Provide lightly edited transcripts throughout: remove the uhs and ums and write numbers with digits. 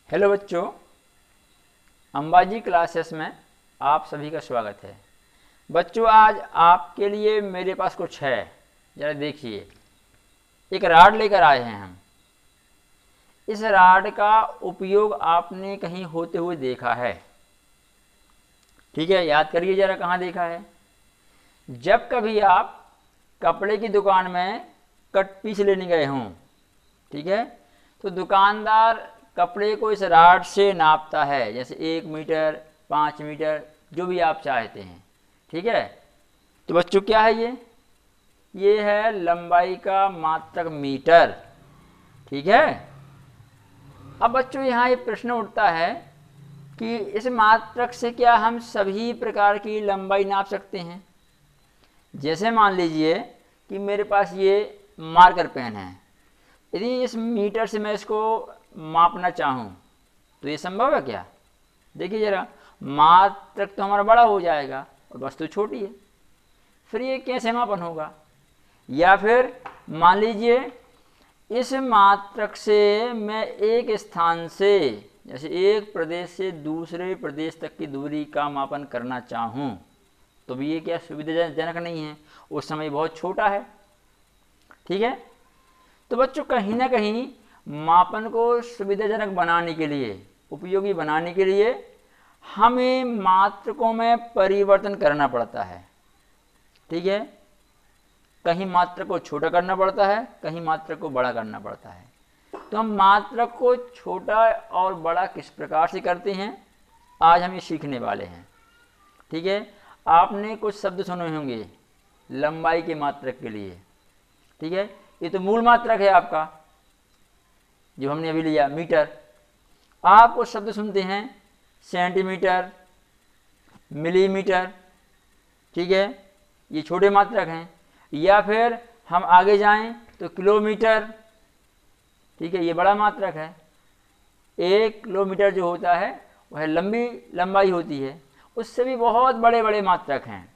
Hello बच्चों, Ambaji classes में आप सभी का स्वागत है। बच्चों, आज आपके लिए मेरे पास कुछ है, ज़रा देखिए। एक राड लेकर आए हैं हम। इस राड का उपयोग आपने कहीं होते हुए देखा है, ठीक है? याद करिए ज़रा, कहाँ देखा है। जब कभी आप कपड़े की दुकान में कट पीस लेने गए हों, ठीक है, तो दुकानदार कपड़े को इस राड से नापता है, जैसे 1 मीटर, 5 मीटर, जो भी आप चाहते हैं, ठीक है। तो बच्चों, क्या है ये है लंबाई का मात्रक मीटर, ठीक है। अब बच्चों, यहाँ ये प्रश्न उठता है कि इस मात्रक से क्या हम सभी प्रकार की लंबाई नाप सकते हैं? जैसे मान लीजिए कि मेरे पास ये मार्कर पेन है, यदि इस मीटर से मैं इसको मापना चाहूँ तो ये संभव है क्या? देखिए ज़रा, मात्रक तो हमारा बड़ा हो जाएगा और वस्तु छोटी है, फिर ये कैसे मापन होगा? या फिर मान लीजिए इस मात्रक से मैं एक स्थान से, जैसे एक प्रदेश से दूसरे प्रदेश तक की दूरी का मापन करना चाहूँ तो भी ये क्या सुविधाजनक नहीं है? उस समय बहुत छोटा है, ठीक है। तो बच्चों, कहीं ना कहीं मापन को सुविधाजनक बनाने के लिए, उपयोगी बनाने के लिए हमें मात्रकों में परिवर्तन करना पड़ता है, ठीक है। कहीं मात्रक को छोटा करना पड़ता है, कहीं मात्रक को बड़ा करना पड़ता है। तो हम मात्रक को छोटा और बड़ा किस प्रकार से करते हैं, आज हम ये सीखने वाले हैं, ठीक है। आपने कुछ शब्द सुने होंगे लंबाई के मात्रक के लिए, ठीक है। ये तो मूल मात्रक है आपका, जो हमने अभी लिया मीटर। आप कुछ शब्द सुनते हैं सेंटीमीटर, मिलीमीटर, ठीक है, ये छोटे मात्रक हैं। या फिर हम आगे जाएं तो किलोमीटर, ठीक है, ये बड़ा मात्रक है। 1 किलोमीटर जो होता है वह लंबी लंबाई होती है, उससे भी बहुत बड़े बड़े मात्रक हैं।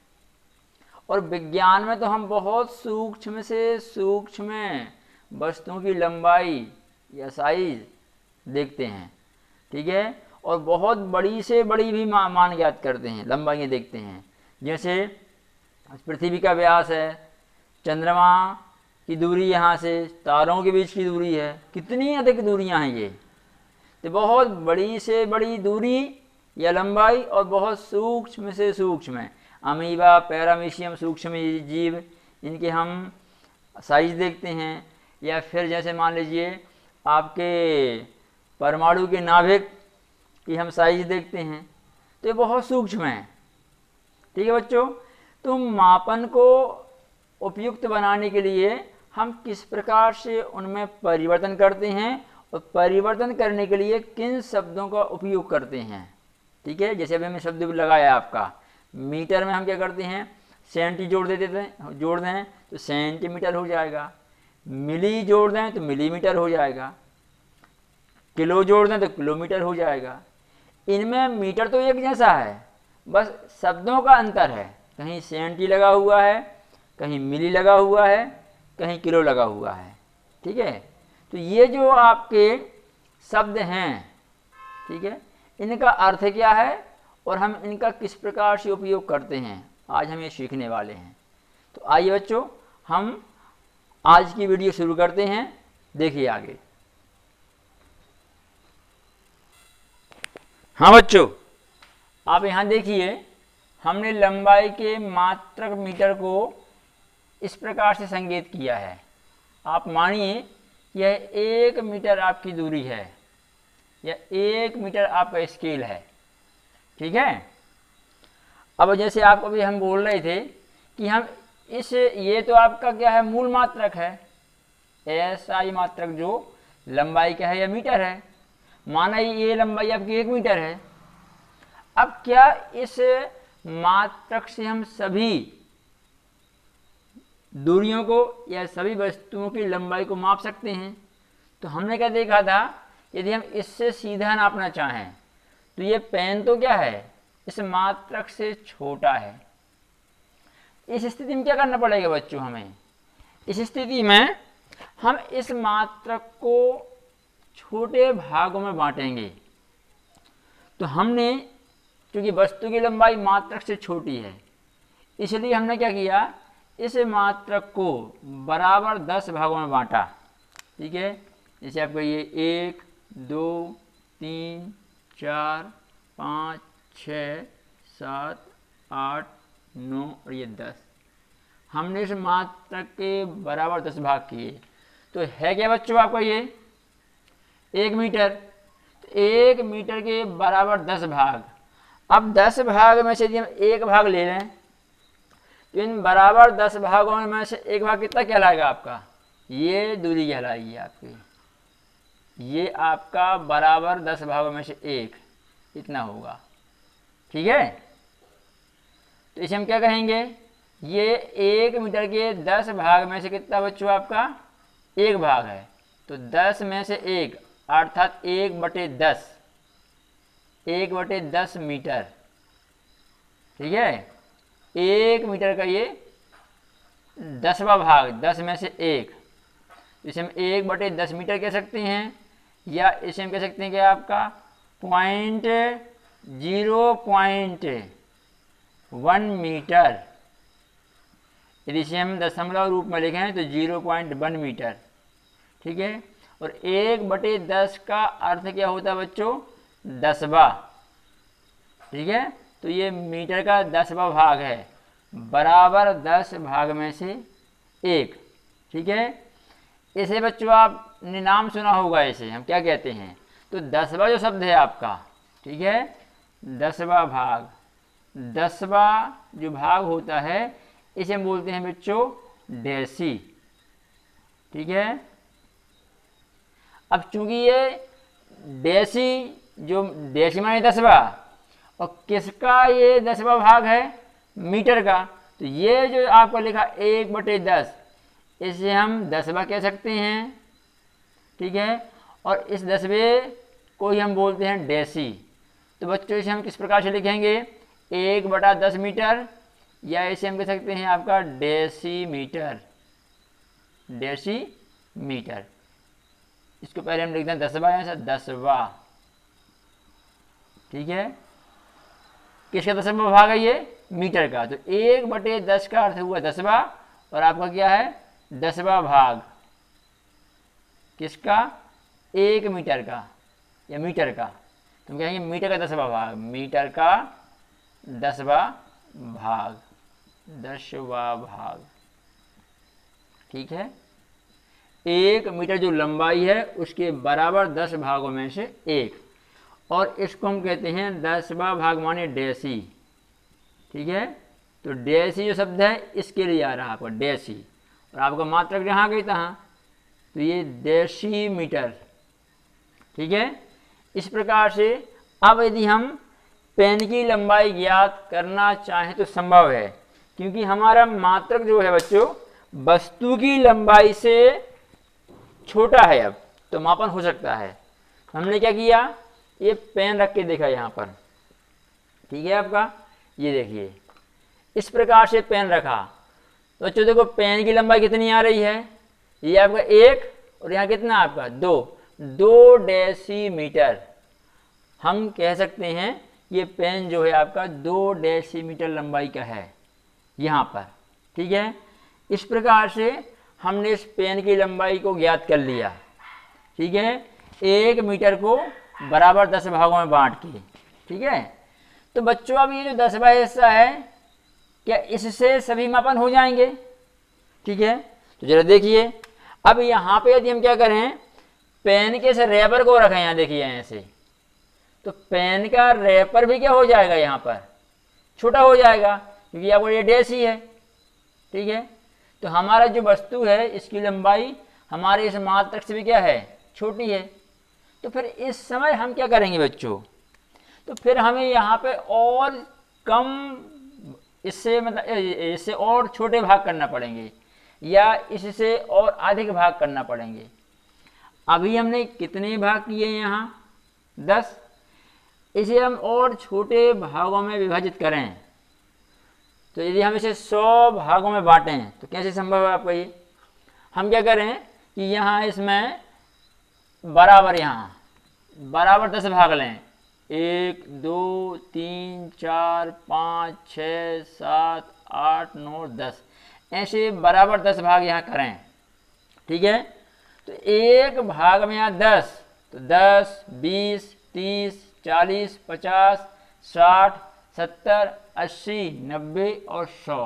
और विज्ञान में तो हम बहुत सूक्ष्म से सूक्ष्म वस्तुओं की लंबाई या साइज देखते हैं, ठीक है। और बहुत बड़ी से बड़ी भी मान ज्ञात करते हैं, लंबाइयाँ देखते हैं। जैसे पृथ्वी का व्यास है, चंद्रमा की दूरी यहाँ से तारों के बीच की दूरी है, कितनी अधिक दूरियाँ हैं ये। तो बहुत बड़ी से बड़ी दूरी या लंबाई और बहुत सूक्ष्म से सूक्ष्म, अमीबा, पैरामीशियम, सूक्ष्म जीव, इनके हम साइज देखते हैं। या फिर जैसे मान लीजिए आपके परमाणु के नाभिक की हम साइज देखते हैं, तो ये बहुत सूक्ष्म है, ठीक है बच्चों। तो मापन को उपयुक्त बनाने के लिए हम किस प्रकार से उनमें परिवर्तन करते हैं और परिवर्तन करने के लिए किन शब्दों का उपयोग करते हैं, ठीक है। जैसे अभी हमने शब्द लगाया आपका मीटर में, हम क्या करते हैं, सेंटी जोड़ देते थे, जोड़ दें तो सेंटीमीटर हो जाएगा। मिली जोड़ दें तो मिलीमीटर हो जाएगा। किलो जोड़ दें तो किलोमीटर हो जाएगा। इनमें मीटर तो एक जैसा है, बस शब्दों का अंतर है। कहीं सेंटी लगा हुआ है, कहीं मिली लगा हुआ है, कहीं किलो लगा हुआ है, ठीक है। तो ये जो आपके शब्द हैं, ठीक है, इनका अर्थ क्या है और हम इनका किस प्रकार से उपयोग करते हैं, आज हम ये सीखने वाले हैं। तो आइए बच्चों, हम आज की वीडियो शुरू करते हैं। देखिए आगे। हाँ बच्चों, आप यहाँ देखिए, हमने लंबाई के मात्रक मीटर को इस प्रकार से संकेत किया है। आप मानिए यह 1 मीटर आपकी दूरी है या 1 मीटर आपका स्केल है, ठीक है। अब जैसे आपको भी हम बोल रहे थे कि हम ये तो आपका क्या है, मूल मात्रक है, एसआई मात्रक जो लंबाई का है या मीटर है। माना ये लंबाई आपकी 1 मीटर है। अब क्या इस मात्रक से हम सभी दूरियों को या सभी वस्तुओं की लंबाई को माप सकते हैं? तो हमने क्या देखा था, यदि हम इससे सीधा नापना चाहें तो ये पेन तो क्या है, इस मात्रक से छोटा है। इस स्थिति में क्या करना पड़ेगा बच्चों हमें? इस स्थिति में हम इस मात्रक को छोटे भागों में बांटेंगे, तो हमने, क्योंकि वस्तु की लंबाई मात्रक से छोटी है, इसलिए हमने क्या किया, इस मात्रक को बराबर 10 भागों में बांटा। ठीक है, जैसे आपको ये 1 2 3 4 5 6 7 8 9 और ये 10, हमने इस मात्रक के बराबर 10 भाग किए। तो है क्या बच्चों आपका ये 1 मीटर। तो 1 मीटर के बराबर 10 भाग। अब 10 भाग में से यदि हम 1 भाग ले लें तो इन बराबर 10 भागों में से 1 भाग कितना कहलाएगा आपका, ये दूरी कहलाएगी आपकी। ये आपका बराबर 10 भागों में से 1 इतना होगा। ठीक है, तो इसे हम क्या कहेंगे, ये 1 मीटर के 10 भाग में से कितना बच्चों आपका 1 भाग है। तो 10 में से 1 अर्थात 1/10, 1/10 मीटर। ठीक है, 1 मीटर का ये 10वां भाग, 10 में से 1, इसे हम 1/10 मीटर कह सकते हैं, या इसे हम कह सकते हैं कि आपका 0.1 मीटर। यदि इसे हम दशमलव रूप में लिखें तो 0.1 मीटर। ठीक है, और 1/10 का अर्थ क्या होता है बच्चों, 10वां। ठीक है, तो ये मीटर का 10वां भाग है, बराबर 10 भाग में से 1। ठीक है, इसे बच्चों आपने नाम सुना होगा, इसे हम क्या कहते हैं, तो 10वां जो शब्द है आपका, ठीक है, 10वां भाग, 10वां जो भाग होता है इसे हम बोलते हैं बच्चों डेसी। ठीक है, अब चूंकि ये डेसी, जो डेसी माने 10वां, और किसका ये 10वां भाग है, मीटर का, तो ये जो आपको लिखा 1/10, इसे हम 10वां कह सकते हैं। ठीक है, और इस 10वें को ही हम बोलते हैं डेसी। तो बच्चों इसे हम किस प्रकार से लिखेंगे, 1/10 मीटर, या इसे हम कह सकते हैं आपका डेसीमीटर, डेसीमीटर। इसको पहले हम लिखते हैं 10वां, यहाँ से 10वां। ठीक है, किसका 10वां भाग है ये, मीटर का। तो 1/10 का अर्थ हुआ 10वां, और आपका क्या है 10वां भाग, किसका, 1 मीटर का या मीटर का। तो हम कहेंगे मीटर का 10वां भाग, मीटर का 10वां भाग, 10वां भाग। ठीक है, 1 मीटर जो लंबाई है उसके बराबर 10 भागों में से 1, और इसको हम कहते हैं 10वां भाग माने डेसी। ठीक है, तो डेसी जो शब्द है इसके लिए आ रहा है आपका डेसी, और आपका मात्रक यहाँ गई था, तो ये डेसीमीटर। ठीक है, इस प्रकार से अब यदि हम पेन की लंबाई ज्ञात करना चाहें तो संभव है, क्योंकि हमारा मात्रक जो है बच्चों वस्तु की लंबाई से छोटा है, अब तो मापन हो सकता है। हमने क्या किया, ये पेन रख के देखा यहाँ पर। ठीक है, आपका ये देखिए इस प्रकार से पेन रखा, तो बच्चों देखो पेन की लंबाई कितनी आ रही है, ये आपका 1, और यहाँ कितना आपका 2 डेसीमीटर। हम कह सकते हैं ये पेन जो है आपका 2 डेसीमीटर लंबाई का है यहाँ पर। ठीक है, इस प्रकार से हमने इस पेन की लंबाई को ज्ञात कर लिया। ठीक है, 1 मीटर को बराबर 10 भागों में बांट के। ठीक है, तो बच्चों अब ये जो 10वां हिस्सा है, क्या इससे सभी मापन हो जाएंगे। ठीक है, तो जरा देखिए, अब यहाँ पे यदि हम क्या करें, पेन के से रैपर को रखें, यहाँ देखिए ऐसे, तो पेन का रैपर भी क्या हो जाएगा, यहाँ पर छोटा हो जाएगा, क्योंकि आपको ये डेसी है। ठीक है, तो हमारा जो वस्तु है इसकी लंबाई हमारे इस मात्रक से भी क्या है, छोटी है। तो फिर इस समय हम क्या करेंगे बच्चों, तो फिर हमें यहाँ पे और कम, इससे मतलब इससे और छोटे भाग करना पड़ेंगे, या इससे और अधिक भाग करना पड़ेंगे। अभी हमने कितने भाग किए यहाँ 10, इसे हम और छोटे भागों में विभाजित करें, तो यदि हम इसे 100 भागों में बांटें तो कैसे संभव है आपका ये। हम क्या करें कि यहाँ इसमें बराबर 10 भाग लें, 1 2 3 4 5 6 7 8 9 10, ऐसे बराबर 10 भाग यहाँ करें। ठीक है, तो एक भाग में यहाँ 10, तो 10 20 30 40 50 60 70 80 90 और 100।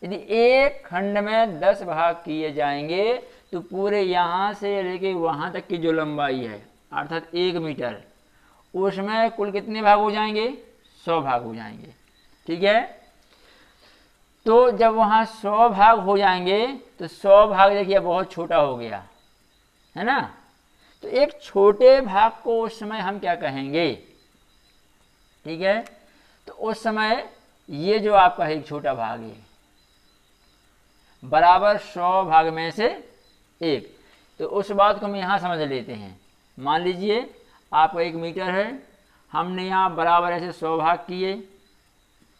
यदि एक खंड में 10 भाग किए जाएंगे तो पूरे यहाँ से लेके वहाँ तक की जो लंबाई है अर्थात 1 मीटर, उसमें कुल कितने भाग हो जाएंगे? 100 भाग हो जाएंगे। ठीक है, तो जब वहाँ 100 भाग हो जाएंगे तो 100 भाग देखिए बहुत छोटा हो गया है ना। तो एक छोटे भाग को उस समय हम क्या कहेंगे? ठीक है, तो उस समय ये जो आपका एक छोटा भाग है बराबर 100 भाग में से 1। तो उस बात को हम यहाँ समझ लेते हैं। मान लीजिए आपका 1 मीटर है, हमने यहाँ बराबर ऐसे 100 भाग किए।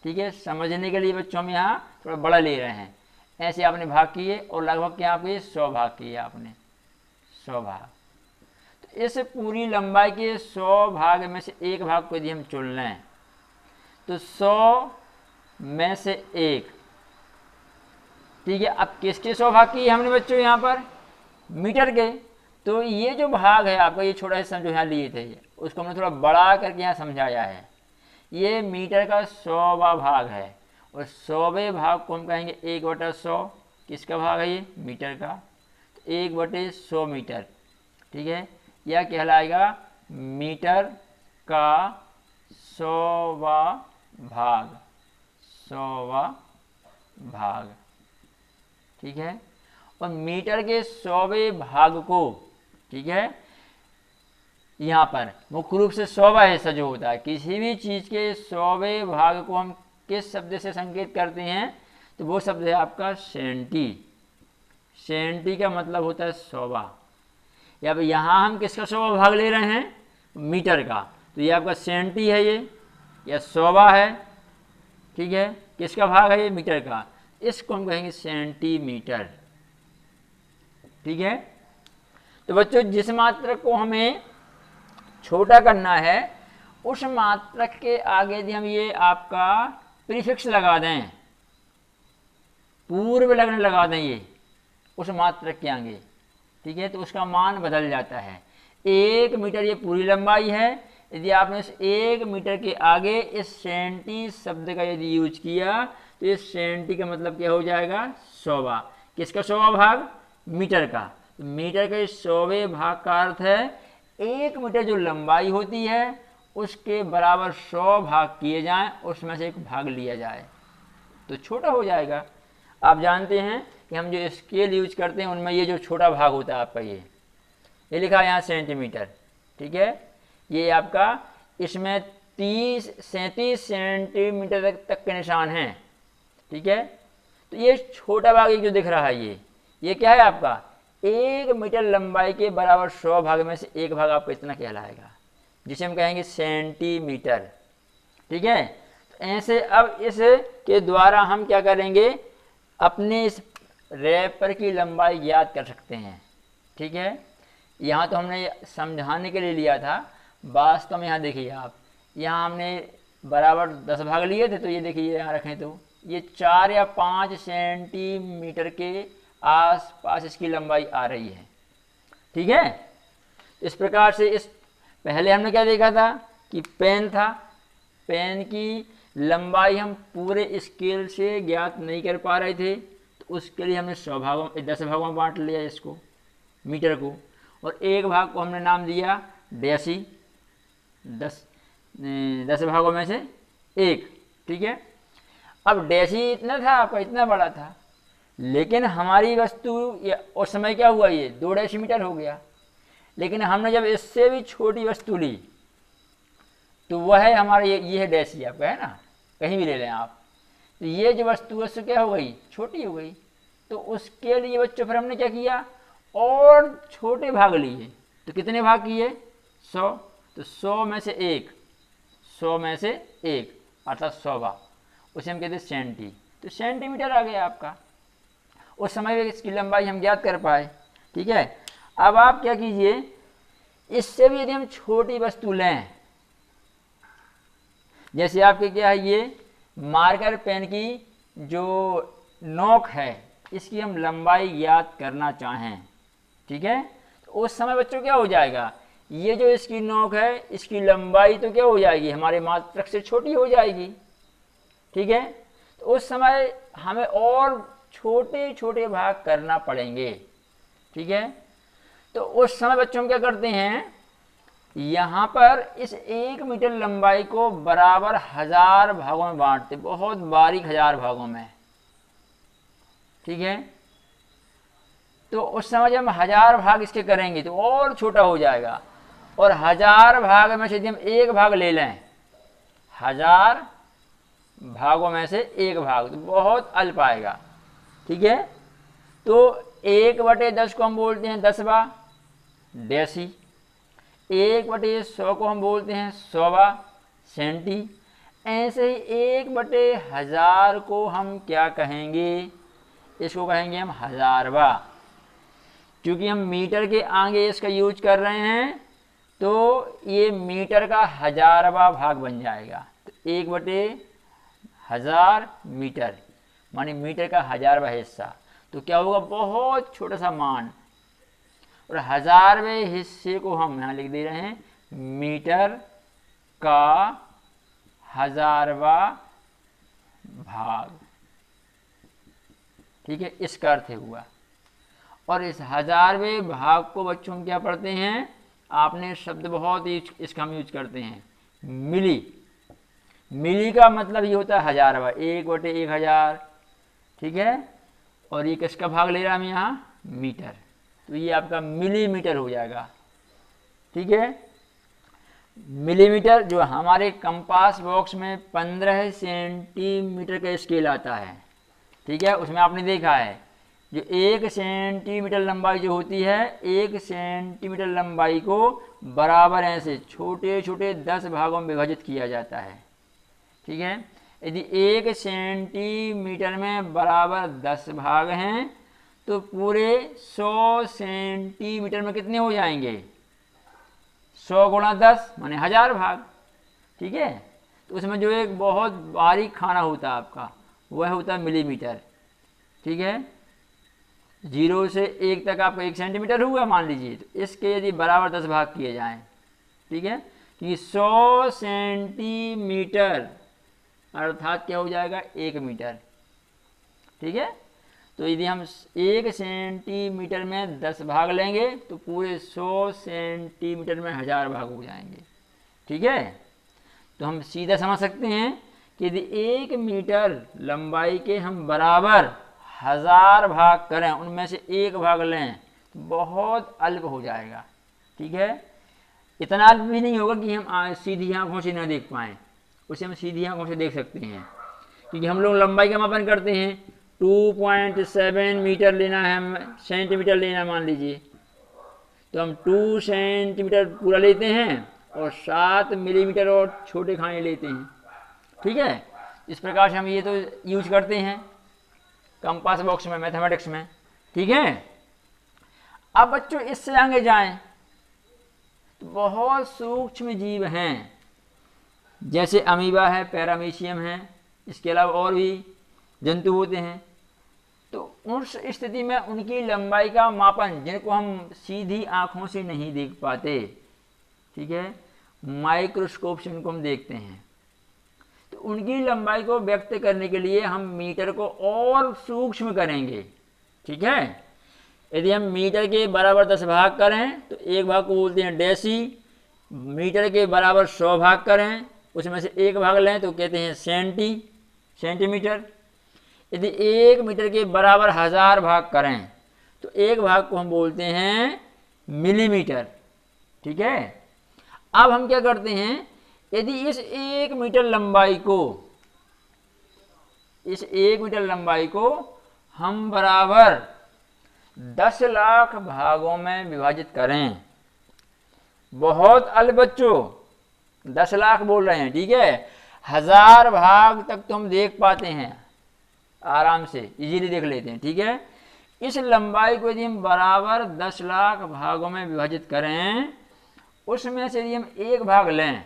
ठीक है, समझने के लिए बच्चों में यहाँ थोड़ा बड़ा ले रहे हैं, ऐसे आपने भाग किए और लगभग क्या आपके 100 भाग किए आपने, 100 भाग। तो इस पूरी लंबाई के 100 भाग में से एक भाग को यदि हम चुन लें तो 100 में से 1। ठीक है, अब किसके 100 भाग किए हमने बच्चों? यहाँ पर मीटर के। तो ये जो भाग है आपका, ये छोटा हिस्सा जो यहाँ लिए थे उसको हमने थोड़ा बड़ा करके यहाँ समझाया है। ये मीटर का 100वां भाग है और 100वें भाग को हम कहेंगे 1/100। किसका भाग है ये? मीटर का। तो 1/100 मीटर। ठीक है, यह कहलाएगा मीटर का 100वां भाग, 100वां भाग। ठीक है, और मीटर के 100वें भाग को, ठीक है, यहाँ पर मुख्य रूप से 100वां हिस्सा जो होता है किसी भी चीज़ के 100वें भाग को हम किस शब्द से संकेत करते हैं? तो वो शब्द है आपका सेंटी। सेंटी का मतलब होता है 100वां। या अब यहाँ हम किसका 100वां भाग ले रहे हैं? मीटर का। तो ये आपका सेंटी है, ये या 100वां है। ठीक है, किसका भाग है? ये मीटर का। इसको हम कहेंगे सेंटीमीटर। ठीक है, तो बच्चों जिस मात्रक को हमें छोटा करना है उस मात्रक के आगे यदि हम ये आपका प्रीफिक्स लगा दें, पूर्व लग्न लगा दें ये उस मात्रक के आगे, ठीक है, तो उसका मान बदल जाता है। 1 मीटर ये पूरी लंबाई है। यदि आपने इस 1 मीटर के आगे इस सेंटी शब्द का यदि यूज किया तो इस सेंटी का मतलब क्या हो जाएगा? 100वां। किसका 100वां भाग? मीटर का। तो मीटर के 100वें भाग का अर्थ है 1 मीटर जो लंबाई होती है उसके बराबर 100 भाग किए जाएं, उसमें से एक भाग लिया जाए तो छोटा हो जाएगा। आप जानते हैं कि हम जो स्केल यूज करते हैं उनमें ये जो छोटा भाग होता है आपका ये लिखा है यहाँ सेंटीमीटर। ठीक है, ये आपका इसमें 37 सेंटीमीटर तक के निशान हैं। ठीक है, तो ये छोटा भाग एक जो दिख रहा है ये क्या है आपका? 1 मीटर लंबाई के बराबर 100 भाग में से एक भाग आपको इतना कहलाएगा, जिसे हम कहेंगे सेंटीमीटर। ठीक है, तो ऐसे अब इस के द्वारा हम क्या करेंगे? अपने इस रैपर की लंबाई ज्ञात कर सकते हैं। ठीक है, यहाँ तो हमने समझाने के लिए लिया था, वास्तव में यहाँ देखिए आप, यहाँ हमने बराबर 10 भाग लिए थे, तो ये देखिए यहाँ रखें तो ये 4 या 5 सेंटीमीटर के आसपास इसकी लंबाई आ रही है। ठीक है, इस प्रकार से इस पहले हमने क्या देखा था कि पेन था, पेन की लंबाई हम पूरे स्केल से ज्ञात नहीं कर पा रहे थे, तो उसके लिए हमने 10 भागों में बांट लिया इसको, मीटर को, और एक भाग को हमने नाम दिया डेसी, 10 भागों में से एक। ठीक है, अब डेसी इतना था आपका, इतना बड़ा था, लेकिन हमारी वस्तु उस समय क्या हुआ, ये 2 डेसीमीटर हो गया। लेकिन हमने जब इससे भी छोटी वस्तु ली तो वह है हमारा ये है डेसी आपका, है ना, कहीं भी ले लें आप। तो ये जो वस्तु है उससे क्या हो गई? छोटी हो गई। तो उसके लिए बच्चों फिर हमने क्या किया? और छोटे भाग लिए। तो कितने भाग किए? 100। तो 100 में से एक, 100 में से एक अर्थात 100वां, उसे हम कहते हैं सेंटी। तो सेंटीमीटर आ गया आपका। उस समय में इसकी लंबाई हम ज्ञात कर पाए। ठीक है, अब आप क्या कीजिए, इससे भी यदि हम छोटी वस्तु लें जैसे आपके क्या है, ये मार्कर पेन की जो नोक है इसकी हम लंबाई ज्ञात करना चाहें, ठीक है, तो उस समय बच्चों क्या हो जाएगा, ये जो इसकी नोक है इसकी लंबाई तो क्या हो जाएगी, हमारे मात्रक से छोटी हो जाएगी, ठीक है। तो उस समय हमें और छोटे छोटे भाग करना पड़ेंगे, ठीक है। तो उस समय बच्चों हम क्या करते हैं, यहाँ पर इस 1 मीटर लंबाई को बराबर 1000 भागों में बांटते, बहुत बारीक 1000 भागों में, ठीक है। तो उस समय जब हम 1000 भाग इसके करेंगे तो और छोटा हो जाएगा, और 1000 भाग में से यदि हम एक भाग ले लें, 1000 भागों में से एक भाग, तो बहुत अल्प आएगा, ठीक है। तो 1/10 को हम बोलते हैं 10वां डेसी, 1/100 को हम बोलते हैं 100वां सेंटी, ऐसे ही 1/1000 को हम क्या कहेंगे, इसको कहेंगे हम 1000वां। क्योंकि हम मीटर के आगे इसका यूज कर रहे हैं तो ये मीटर का 1000वां भाग बन जाएगा। तो 1/1000 मीटर माने मीटर का 1000वां हिस्सा, तो क्या होगा, बहुत छोटा सा मान, और 1000वें हिस्से को हम यहाँ लिख दे रहे हैं मीटर का 1000वां भाग, ठीक है, इसका अर्थ हुआ। और इस 1000वें भाग को बच्चों हम क्या पढ़ते हैं, आपने शब्द बहुत ही इसका हम यूज करते हैं, मिली। मिली का मतलब ये होता है 1000वां, 1/1000, ठीक है। और ये किसका भाग ले रहा है हम यहाँ, मीटर, तो ये आपका मिलीमीटर हो जाएगा, ठीक है। मिलीमीटर जो हमारे कंपास बॉक्स में 15 सेंटीमीटर का स्केल आता है, ठीक है, उसमें आपने देखा है जो 1 सेंटीमीटर लंबाई जो होती है, 1 सेंटीमीटर लंबाई को बराबर ऐसे छोटे छोटे 10 भागों में विभाजित किया जाता है, ठीक है। यदि 1 सेंटीमीटर में बराबर 10 भाग हैं तो पूरे 100 सेंटीमीटर में कितने हो जाएंगे, 100 × 10 माने 1000 भाग, ठीक है। तो उसमें जो एक बहुत बारीक खाना होता है आपका, वह होता है मिलीमीटर, ठीक है। 0 से 1 तक आपका 1 सेंटीमीटर हुआ मान लीजिए, तो इसके यदि बराबर 10 भाग किए जाएं, ठीक है, कि 100 सेंटीमीटर अर्थात क्या हो जाएगा, 1 मीटर, ठीक है। तो यदि हम 1 सेंटीमीटर में 10 भाग लेंगे तो पूरे 100 सेंटीमीटर में 1000 भाग हो जाएंगे, ठीक है। तो हम सीधा समझ सकते हैं कि यदि 1 मीटर लंबाई के हम बराबर 1000 भाग करें, उनमें से एक भाग लें तो बहुत अल्प हो जाएगा, ठीक है। इतना अल्प भी नहीं होगा कि हम सीधी आंखों से न देख पाएँ, उसे हम सीधी आंखों से देख सकते हैं, क्योंकि हम लोग लंबाई का मापन करते हैं, 2.7 मीटर लेना है, हम सेंटीमीटर लेना मान लीजिए, तो हम 2 सेंटीमीटर पूरा लेते हैं और 7 मिलीमीटर और छोटे खाने लेते हैं, ठीक है। इस प्रकार से हम ये तो यूज करते हैं कंपास बॉक्स में, मैथमेटिक्स में, ठीक है। अब बच्चों इससे आगे जाएं तो बहुत सूक्ष्म जीव हैं, जैसे अमीबा है, पैरामीशियम है, इसके अलावा और भी जंतु होते हैं। तो उस स्थिति में उनकी लंबाई का मापन, जिनको हम सीधी आंखों से नहीं देख पाते, ठीक है, माइक्रोस्कोप से उनको हम देखते हैं, तो उनकी लंबाई को व्यक्त करने के लिए हम मीटर को और सूक्ष्म करेंगे, ठीक है। यदि हम मीटर के बराबर 10 भाग करें तो एक भाग को बोलते हैं डेसी, मीटर के बराबर 100 भाग करें, उसमें से एक भाग लें तो कहते हैं सेंटीमीटर। यदि 1 मीटर के बराबर 1000 भाग करें तो एक भाग को हम बोलते हैं मिलीमीटर, ठीक है। अब हम क्या करते हैं, यदि इस 1 मीटर लंबाई को हम बराबर 10 लाख भागों में विभाजित करें, बहुत अल्प बच्चों 10 लाख बोल रहे हैं, ठीक है, 1000 भाग तक तो हम देख पाते हैं, आराम से इजीली देख लेते हैं, ठीक है। इस लंबाई को यदि हम बराबर 10 लाख भागों में विभाजित करें, उसमें से यदि हम एक भाग लें,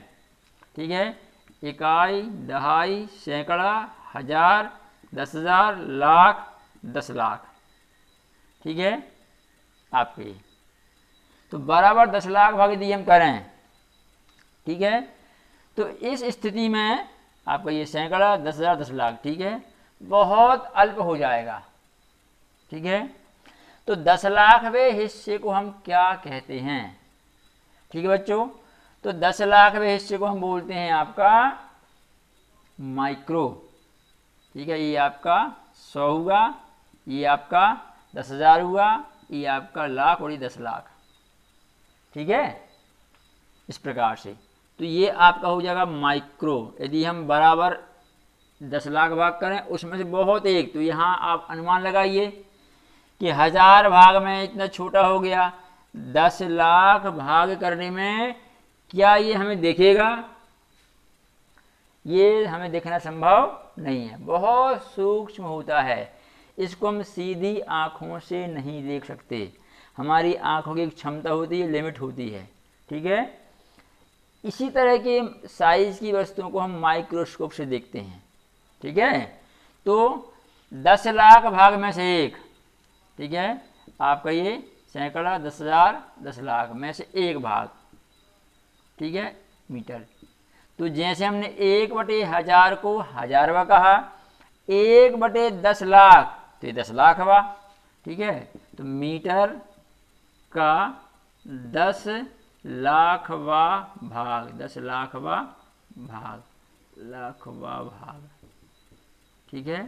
ठीक है, इकाई, दहाई, सैकड़ा, हजार, 10,000, लाख, 10 लाख। ठीक है आपके, तो बराबर 10 लाख भाग यदि हम करें, ठीक है, तो इस स्थिति में आपका ये सैकड़ा, 10,000, 10 लाख, ठीक है, बहुत अल्प हो जाएगा। ठीक है, तो 10 लाखवें हिस्से को हम क्या कहते हैं? ठीक है बच्चों, तो 10 लाखवें हिस्से को हम बोलते हैं आपका माइक्रो। ठीक है, ये आपका 100 हुआ, ये आपका 10,000 हुआ, ये आपका लाख और ये 10 लाख। ठीक है, इस प्रकार से तो ये आपका हो जाएगा माइक्रो। यदि हम बराबर 10 लाख भाग करें, उसमें से बहुत एक, तो यहाँ आप अनुमान लगाइए कि 1000 भाग में इतना छोटा हो गया, 10 लाख भाग करने में क्या ये हमें देखेगा? ये हमें देखना संभव नहीं है, बहुत सूक्ष्म होता है, इसको हम सीधी आँखों से नहीं देख सकते, हमारी आँखों की क्षमता होती है, लिमिट होती है। ठीक है, इसी तरह के साइज की वस्तुओं को हम माइक्रोस्कोप से देखते हैं। ठीक है, तो 10 लाख भाग में से एक, ठीक है, आपका ये सैकड़ा, 10,000, 10 लाख में से एक भाग, ठीक है, मीटर। तो जैसे हमने 1/1000 को हजारवा कहा, 1/10 लाख तो ये 10 लाख हुआ। ठीक है, तो मीटर का 10 लाखवा भाग, 10 लाखवा भाग, लाखवा भाग। ठीक है,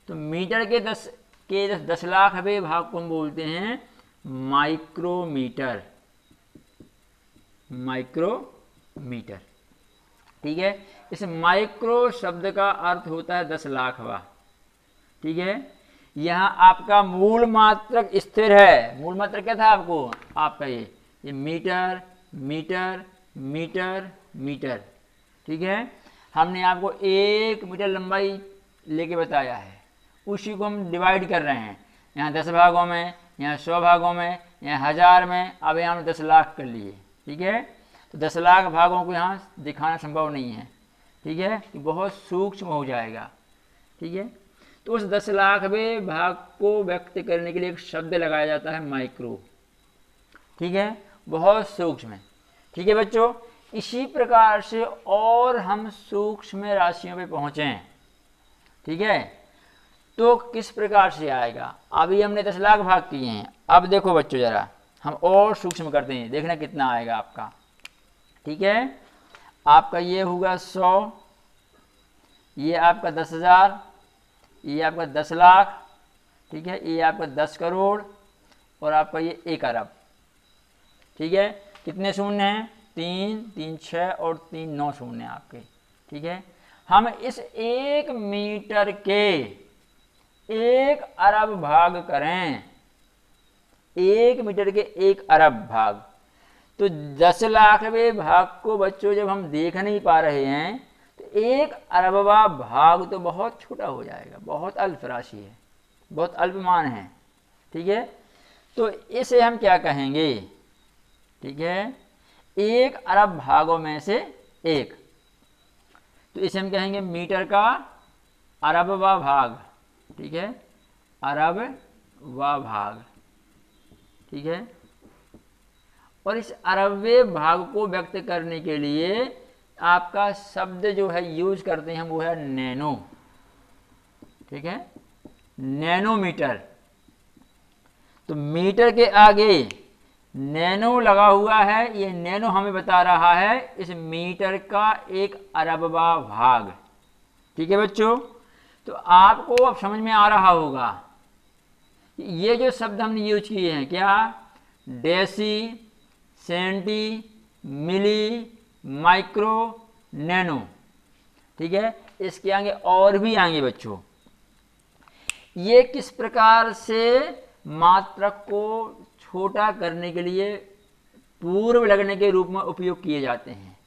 तो मीटर के 10 लाखवें भाग को हम बोलते हैं माइक्रोमीटर, माइक्रोमीटर। ठीक है, इस माइक्रो शब्द का अर्थ होता है 10 लाखवा। ठीक है, यहाँ आपका मूल मात्रक स्थिर है। मूल मात्रक क्या था आपको? आपका ये मीटर, मीटर, मीटर, मीटर। ठीक है, हमने आपको 1 मीटर लंबाई लेके बताया है, उसी को हम डिवाइड कर रहे हैं, यहाँ 10 भागों में, यहाँ 100 भागों में, यहाँ 1000 में, अब यहाँ हमने 10 लाख कर लिए। ठीक है, तो 10 लाख भागों को यहाँ दिखाना संभव नहीं है। ठीक है, कि बहुत सूक्ष्म हो जाएगा। ठीक है, तो उस 10 लाखवें भाग को व्यक्त करने के लिए एक शब्द लगाया जाता है माइक्रो। ठीक है, बहुत सूक्ष्म है। ठीक है बच्चों, इसी प्रकार से और हम सूक्ष्म राशियों पे पहुँचें। ठीक है, तो किस प्रकार से आएगा? अभी हमने 10 लाख भाग किए हैं, अब देखो बच्चों ज़रा हम और सूक्ष्म करते हैं, देखना कितना आएगा आपका। ठीक है, आपका ये होगा 100, ये आपका 10,000, ये आपका 10 लाख, ठीक है, ये आपका 10 करोड़ और आपका ये 1 अरब। ठीक है, कितने शून्य हैं? 3, 3, 6 और 3, 9 शून्य आपके। ठीक है, हम इस 1 मीटर के 1 अरब भाग करें, 1 मीटर के 1 अरब भाग, तो 10 लाखवें भाग को बच्चों जब हम देख नहीं पा रहे हैं, तो 1 अरबवा भाग तो बहुत छोटा हो जाएगा, बहुत अल्प राशि है, बहुत अल्प मान है। ठीक है, तो इसे हम क्या कहेंगे? ठीक है, 1 अरब भागों में से एक, तो इसे हम कहेंगे मीटर का अरबवा भाग। ठीक है, अरबवा भाग। ठीक है, और इस अरबवें भाग को व्यक्त करने के लिए आपका शब्द जो है यूज करते हैं वो है नैनो। ठीक है, नैनोमीटर। तो मीटर के आगे नैनो लगा हुआ है, ये नैनो हमें बता रहा है इस मीटर का 1 अरबवा भाग। ठीक है बच्चों, तो आपको अब समझ में आ रहा होगा ये जो शब्द हमने यूज किए हैं, क्या? डेसी, सेंटी, मिली, माइक्रो, नैनो। ठीक है, इसके आगे और भी आएंगे बच्चों। ये किस प्रकार से मात्रक को छोटा करने के लिए पूर्व लगने के रूप में उपयोग किए जाते हैं,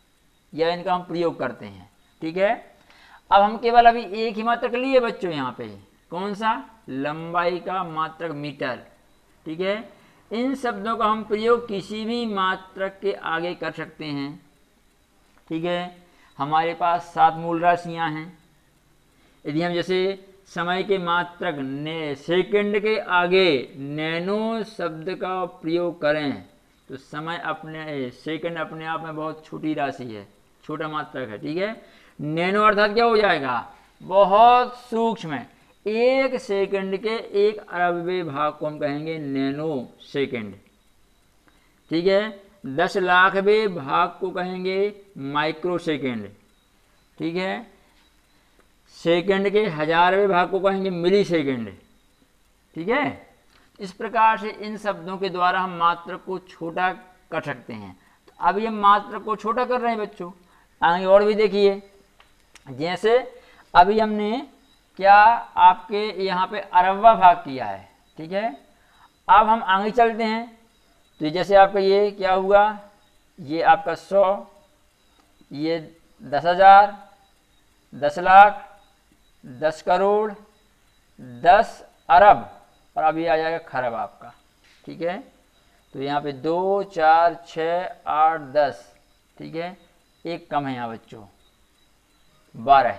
या इनका हम प्रयोग करते हैं। ठीक है, अब हम केवल अभी एक ही मात्रक लिए बच्चों यहाँ पे, कौन सा? लंबाई का मात्रक मीटर। ठीक है, इन शब्दों का हम प्रयोग किसी भी मात्रक के आगे कर सकते हैं। ठीक है, हमारे पास 7 मूल राशियां हैं। यदि हम जैसे समय के मात्रक ने सेकंड के आगे नैनो शब्द का प्रयोग करें तो समय सेकंड अपने आप में बहुत छोटी राशि है, छोटा मात्रक है, ठीक है। नैनो अर्थात क्या हो जाएगा, बहुत सूक्ष्म। एक सेकंड के 1 अरबवें भाग को हम कहेंगे नैनो सेकंड, ठीक है। 10 लाखवें भाग को कहेंगे माइक्रो सेकंड, ठीक है। सेकंड के 1000वें भाग को कहेंगे मिली सेकंड, ठीक है। इस प्रकार से इन शब्दों के द्वारा हम मात्रक को छोटा कर सकते हैं। तो अभी हम मात्रक को छोटा कर रहे हैं बच्चों, आगे और भी देखिए। जैसे अभी हमने क्या आपके यहाँ पे अरबवा भाग किया है, ठीक है। अब हम आगे चलते हैं तो जैसे आपका ये क्या हुआ, ये आपका 100, ये 10,000, 10 लाख, 10 करोड़, 10 अरब और अभी आ जाएगा खरब आपका, ठीक है। तो यहाँ पे 2, 4, 6, 8, 10, ठीक है। एक कम है यहाँ बच्चों 12,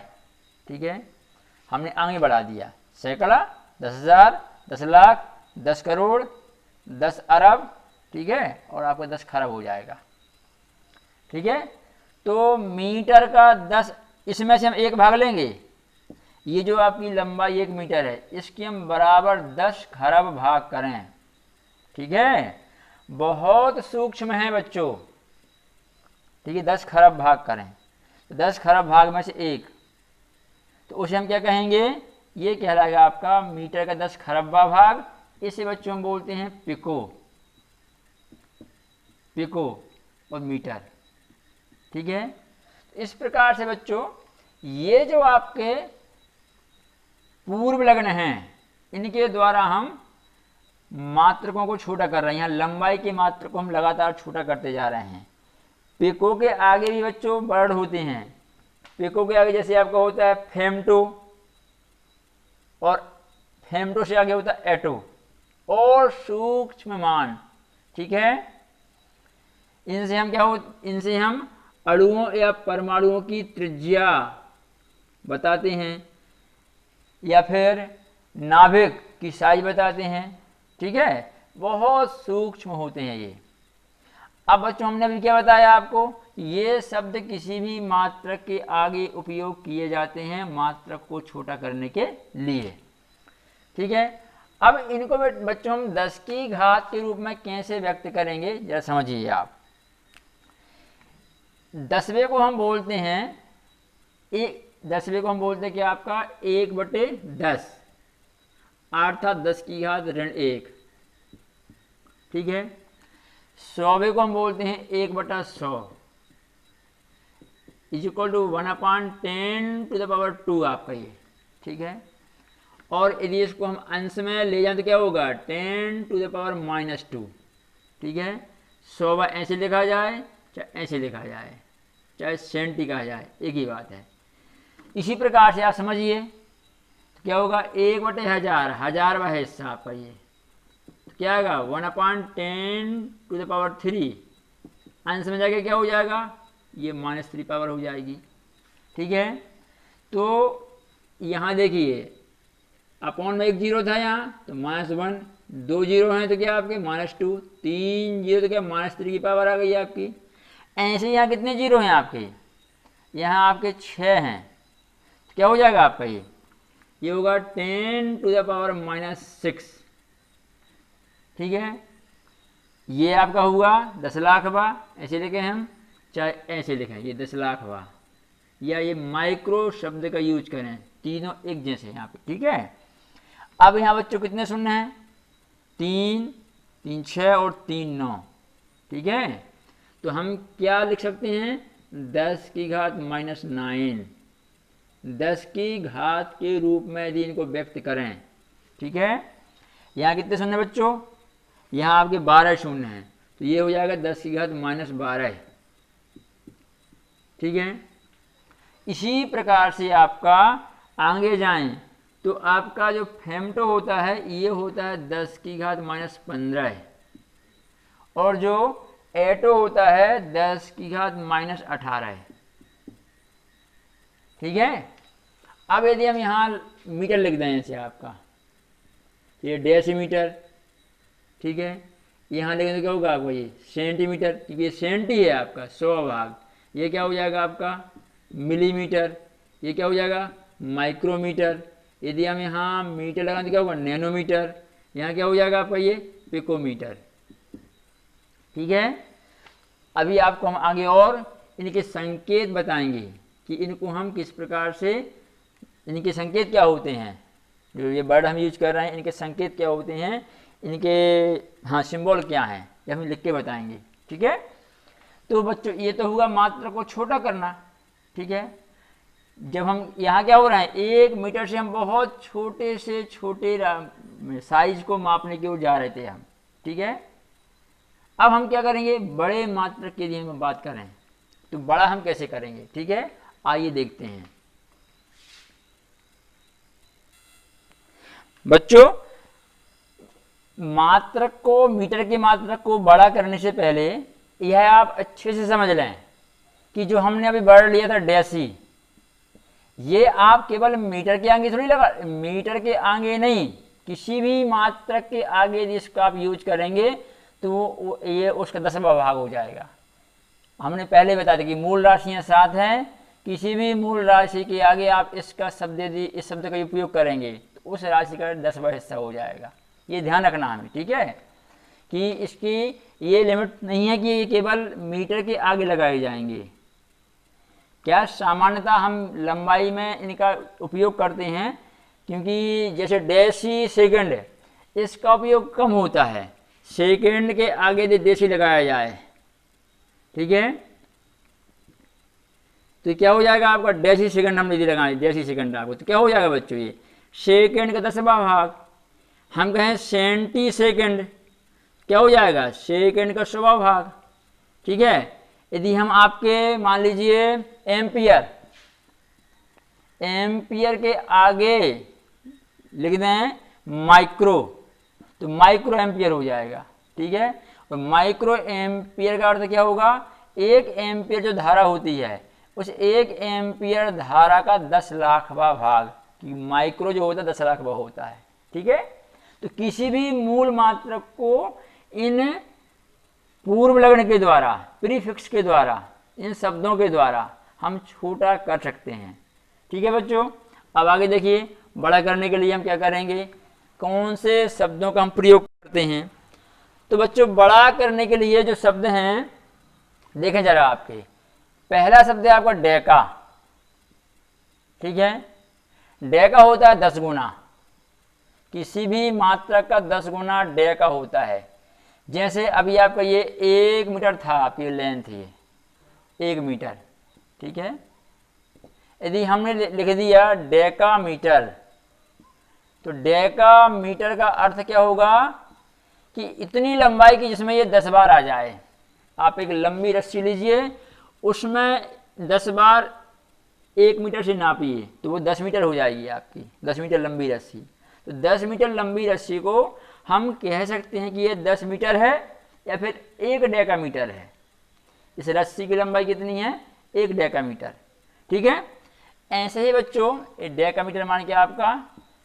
ठीक है। हमने आगे बढ़ा दिया, सैकड़ा, 10,000, 10 लाख, 10 करोड़, 10 अरब, ठीक है, और आपका 10 खरब हो जाएगा, ठीक है। तो मीटर का 10, इसमें से हम 1 भाग लेंगे। ये जो आपकी लंबाई 1 मीटर है इसकी हम बराबर 10 खरब भाग करें, ठीक है। बहुत सूक्ष्म है बच्चों, ठीक है। 10 खरब भाग करें तो 10 खरब भाग में से 1, तो उसे हम क्या कहेंगे, ये कहलाएगा आपका मीटर का 10 खरबवा भाग। इसे बच्चों हम बोलते हैं पिको, पिको और मीटर, ठीक है। इस प्रकार से बच्चों ये जो आपके पूर्व लग्न हैं इनके द्वारा हम मात्रकों को छोटा कर रहे हैं। यहाँ लंबाई के मात्रक को हम लगातार छोटा करते जा रहे हैं। पिको के आगे भी बच्चों वर्ड होते हैं। पिको के आगे जैसे आपका होता है फेमटो, और फेमटो से आगे होता है एटो, और सूक्ष्म मान, ठीक है। इनसे हम इनसे हम अणुओं या परमाणुओं की त्रिज्या बताते हैं, या फिर नाभिक की साइज बताते हैं, ठीक है। बहुत सूक्ष्म होते हैं ये। अब बच्चों हमने अभी क्या बताया आपको, ये शब्द किसी भी मात्रक के आगे उपयोग किए जाते हैं मात्रक को छोटा करने के लिए, ठीक है। अब इनको बच्चों हम 10 की घात के रूप में कैसे व्यक्त करेंगे जरा समझिए आप। 10वें को हम बोलते हैं 10वें को हम बोलते हैं कि आपका 1/10 अर्थात 10 की घात ऋण 1, ठीक है। 100वें को हम बोलते हैं 1/100 इक्वल टू 1/10⁻² आपका ये, ठीक है। और यदि इसको हम अंश में ले जाएं तो क्या होगा 10⁻², ठीक है। 100 ऐसे लिखा जाए चाहे ऐसे लिखा जाए चाहे सेंटी कहा जाए, एक ही बात है। इसी प्रकार से आप समझिए तो क्या होगा 1/1000, 1000 का हिस्सा आपका ये, तो क्या आएगा 1/10⁻³ अंश में जाके क्या हो जाएगा ये -3 पावर हो जाएगी, ठीक है। तो यहाँ देखिए अपॉन में 1 जीरो था यहाँ तो -1, 2 जीरो हैं तो क्या आपके -2, 3 जीरो तो क्या -3 की पावर आ गई आपकी। ऐसे यहाँ कितने जीरो हैं आपके, यहाँ आपके 6 हैं, तो क्या हो जाएगा आपका ये होगा 10⁻⁻6, ठीक है। ये आपका हुआ 10 लाखवा, ऐसे लिखें हम चाहे ऐसे लिखें ये 10 लाखवा, या ये माइक्रो शब्द का यूज करें, तीनों एक जैसे यहाँ पे, ठीक है। अब यहाँ बच्चों कितने शून्य हैं 3, 3 6 और 3 9, ठीक है। तो हम क्या लिख सकते हैं 10 की घात -9, 10 की घात के रूप में यदि इनको व्यक्त करें, ठीक है। यहाँ कितने शून्य बच्चों, यहाँ आपके 12 शून्य हैं, तो ये हो जाएगा 10 की घात -12, ठीक है। इसी प्रकार से आपका आगे जाएं तो आपका जो फेमटो होता है ये होता है 10 की घात -15, और जो एटो होता है 10 की घात -18, ठीक है। अब यदि हम यहाँ मीटर लिख दें ऐसे आपका, ये डेसीमीटर, ठीक है, यहाँ लिखेंगे तो क्या होगा आपको ये सेंटीमीटर, क्योंकि ये सेंटी है आपका 100 भाग, ये क्या हो जाएगा आपका मिलीमीटर, ये क्या हो जाएगा माइक्रोमीटर, यदि हम यहाँ मीटर लगाएं तो क्या होगा नैनोमीटर, यहाँ क्या हो जाएगा आपका ये पिकोमीटर। ठीक है, अभी आपको हम आगे और इनके संकेत बताएंगे कि इनको हम किस प्रकार से, इनके संकेत क्या होते हैं, जो ये वर्ड हम यूज कर रहे हैं इनके संकेत क्या होते हैं, इनके हाँ सिंबल क्या हैं, ये हम लिख के बताएंगे। ठीक है, तो बच्चों ये तो हुआ मात्रा को छोटा करना। ठीक है, जब हम यहाँ क्या हो रहा है 1 मीटर से हम बहुत छोटे से छोटे साइज को मापने की ओर जा रहे थे हम। ठीक है, अब हम क्या करेंगे बड़े मात्रा के लिए हम बात करें तो बड़ा हम कैसे करेंगे। ठीक है, आइए देखते हैं बच्चों। मात्रक को, मीटर की मात्रक को बड़ा करने से पहले यह आप अच्छे से समझ लें कि जो हमने अभी वर्ड लिया था डेसी, ये आप केवल मीटर के आगे थोड़ी लगा, मीटर के आगे नहीं, किसी भी मात्रक के आगे यदि इसका आप यूज करेंगे तो ये उसका 10वां भाग हो जाएगा। हमने पहले बता दिया कि मूल राशियां 7 हैं, किसी भी मूल राशि के आगे आप इसका शब्द यदि इस शब्द का उपयोग करेंगे तो उस राशि का 10वां हिस्सा हो जाएगा। ये ध्यान रखना हमें। ठीक है, कि इसकी ये लिमिट नहीं है कि ये केवल मीटर के आगे लगाए जाएंगे। क्या सामान्यतः हम लंबाई में इनका उपयोग करते हैं, क्योंकि जैसे डेसी सेकंड इसका उपयोग कम होता है, सेकंड के आगे यदि डेसी लगाया जाए, ठीक है, तो क्या हो जाएगा आपका डेसी सेकंड हम यदि लगाएं डेसी सेकंड आपको, तो क्या हो जाएगा बच्चों ये सेकंड का 10वां भाग। हम कहें सेंटी सेकंड, क्या हो जाएगा सेकंड का 100वां भाग। ठीक है, यदि हम आपके मान लीजिए एम्पियर, एम्पियर के आगे लिख दें माइक्रो, तो माइक्रो एम्पियर हो जाएगा। ठीक है, और माइक्रो एम्पियर का अर्थ क्या होगा, 1 एम्पियर जो धारा होती है उस 1 एम्पियर धारा का 10 लाखवां भाग, कि माइक्रो जो होता है 10 लाखवां होता है। ठीक है, तो किसी भी मूल मात्रक को इन पूर्व लग्न के द्वारा, प्रीफिक्स के द्वारा, इन शब्दों के द्वारा हम छोटा कर सकते हैं। ठीक है बच्चों, अब आगे देखिए बड़ा करने के लिए हम क्या करेंगे, कौन से शब्दों का हम प्रयोग करते हैं। तो बच्चों बड़ा करने के लिए जो शब्द हैं देखें जरा आपके, पहला शब्द है आपका डेका। ठीक है, डेका होता है 10 गुना, किसी भी मात्रा का 10 गुना डेका होता है। जैसे अभी आपका ये 1 मीटर था, आपकी लेंथ ये 1 मीटर। ठीक है, यदि हमने लिख दिया डेका मीटर, तो डेका मीटर का अर्थ क्या होगा कि इतनी लंबाई की जिसमें ये 10 बार आ जाए। आप एक लंबी रस्सी लीजिए, उसमें 10 बार 1 मीटर से नापिए तो वो 10 मीटर हो जाएगी आपकी, 10 मीटर लंबी रस्सी। तो 10 मीटर लंबी रस्सी को हम कह सकते हैं कि ये 10 मीटर है या फिर 1 डेका मीटर है। इस रस्सी की लंबाई कितनी है, 1 डेका मीटर। ठीक है, ऐसे ही बच्चों ये डेका मीटर मान के आपका